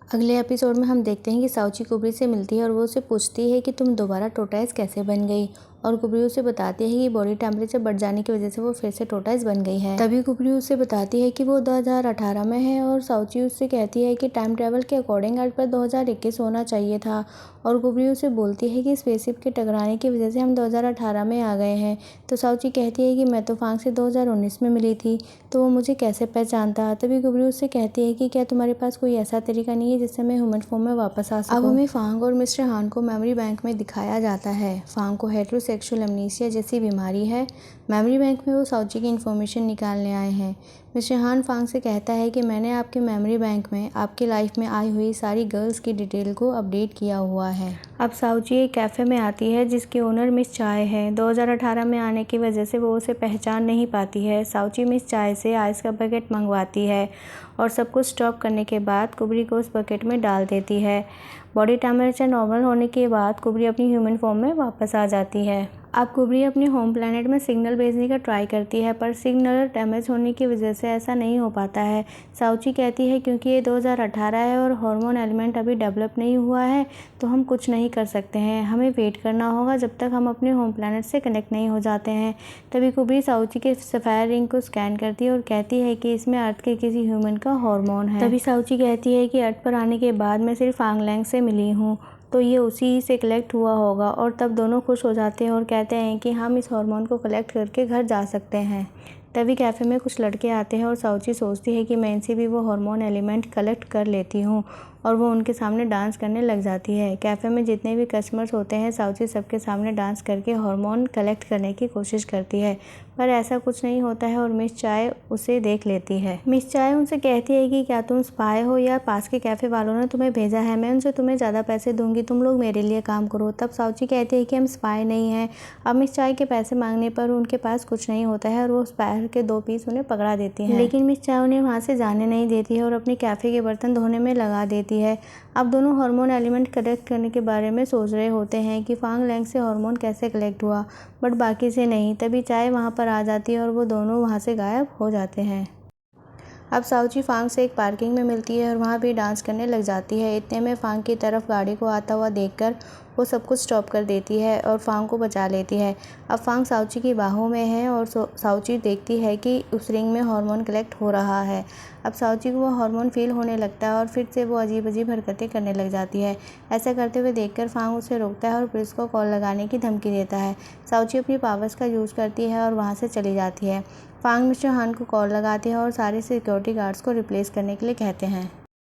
अगले एपिसोड में हम देखते हैं कि साउची कुबरी से मिलती है और वो उसे पूछती है कि तुम दोबारा टोटाइस कैसे बन गई, और कुबरी उसे बताती है कि बॉडी टेम्परेचर बढ़ जाने की वजह से वो फिर से टोटाइस बन गई है। तभी कुबरी उसे बताती है कि वो 2018 में है और साउची उससे कहती है कि टाइम ट्रेवल के अकॉर्डिंग अर्थ पर 2021 होना चाहिए था, और कुबरी उसे बोलती है कि स्पेसशिप के टकराने की वजह से हम 2018 में आ गए हैं। तो साउची कहती है कि मैं तो फांग से 2019 में मिली थी, तो वो मुझे कैसे पहचानता। तभी कुबरी उससे कहती है कि क्या तुम्हारे पास कोई ऐसा तरीका नहीं है जिससे मैं ह्यूमन फॉर्म में वापस आ सकूं। अब हमें फांग और मिस्टर हान को मेमोरी बैंक में दिखाया जाता है। फांग को हेटेरोसेक्सुअल एमनीसिया जैसी बीमारी है। मेमोरी बैंक में वो साउची की इन्फॉर्मेशन निकालने आए हैं। मिस्टर हान फांग से कहता है कि मैंने आपके मेमोरी बैंक में आपकी लाइफ में आई हुई सारी गर्ल्स की डिटेल को अपडेट किया हुआ है। अब साउची एक कैफ़े में आती है जिसकी ओनर मिस चाय है। 2018 में आने की वजह से वो उसे पहचान नहीं पाती है। साउची मिस चाय से आइस का बकेट मंगवाती है और सब कुछ स्टॉप करने के बाद कुबरी को उस बकेट में डाल देती है। बॉडी टेम्परेचर नॉर्मल होने के बाद कुबरी अपनी ह्यूमन फॉर्म में वापस आ जाती है। अब कुबरी अपने होम प्लैनेट में सिग्नल भेजने का ट्राई करती है, पर सिग्नल डैमेज होने की वजह से ऐसा नहीं हो पाता है। साउची कहती है क्योंकि ये 2018 है और हार्मोन एलिमेंट अभी डेवलप नहीं हुआ है, तो हम कुछ नहीं कर सकते हैं। हमें वेट करना होगा जब तक हम अपने होम प्लैनेट से कनेक्ट नहीं हो जाते हैं। तभी कुबरी साउची के सफ़ायर रिंग को स्कैन करती है और कहती है कि इसमें अर्थ के किसी ह्यूमन का हार्मोन है। तभी साउची कहती है कि अर्थ पर आने के बाद मैं सिर्फ फांग लैंग से मिली हूँ, तो ये उसी से कलेक्ट हुआ होगा। और तब दोनों खुश हो जाते हैं और कहते हैं कि हम इस हार्मोन को कलेक्ट करके घर जा सकते हैं। तभी कैफ़े में कुछ लड़के आते हैं और साउची सोचती है कि मैं इनसे भी वो हार्मोन एलिमेंट कलेक्ट कर लेती हूँ, और वो उनके सामने डांस करने लग जाती है। कैफ़े में जितने भी कस्टमर्स होते हैं साउची सबके सामने डांस करके हार्मोन कलेक्ट करने की कोशिश करती है, पर ऐसा कुछ नहीं होता है और मिस चाय उसे देख लेती है। मिस चाय उनसे कहती है कि क्या तुम स्पाई हो या पास के कैफ़े वालों ने तुम्हें भेजा है, मैं उनसे तुम्हें ज़्यादा पैसे दूंगी, तुम लोग मेरे लिए काम करो। तब साउची कहती है कि हम स्पाई नहीं हैं। अब मिस चाय के पैसे मांगने पर उनके पास कुछ नहीं होता है और वो स्पाई के 2 पीस उन्हें पकड़ा देती हैं, लेकिन मिस चाय उन्हें वहाँ से जाने नहीं देती है और अपने कैफ़े के बर्तन धोने में लगा देती है। अब दोनों हार्मोन एलिमेंट कलेक्ट करने के बारे में सोच रहे होते हैं कि फांग लैंग से हार्मोन कैसे कलेक्ट हुआ, बट बाकी से नहीं। तभी चाय वहाँ पर आ जाती है और वो दोनों वहाँ से गायब हो जाते हैं। अब साउची फांग से एक पार्किंग में मिलती है और वहाँ भी डांस करने लग जाती है। इतने में फांग की तरफ गाड़ी को आता हुआ देखकर वो सब कुछ स्टॉप कर देती है और फांग को बचा लेती है। अब फांग साउची की बाहों में है और साउची देखती है कि उस रिंग में हार्मोन कलेक्ट हो रहा है। अब साउची को वो हार्मोन फील होने लगता है और फिर से वो अजीब अजीब हरकतें करने लग जाती है। ऐसा करते हुए देखकर फांग उसे रोकता है और पुलिस को कॉल लगाने की धमकी देता है। साउची अपनी पावर्स का यूज़ करती है और वहाँ से चली जाती है। फांग मिस्टर हान को कॉल लगाती है और सारे सिक्योरिटी गार्ड्स को रिप्लेस करने के लिए कहते हैं।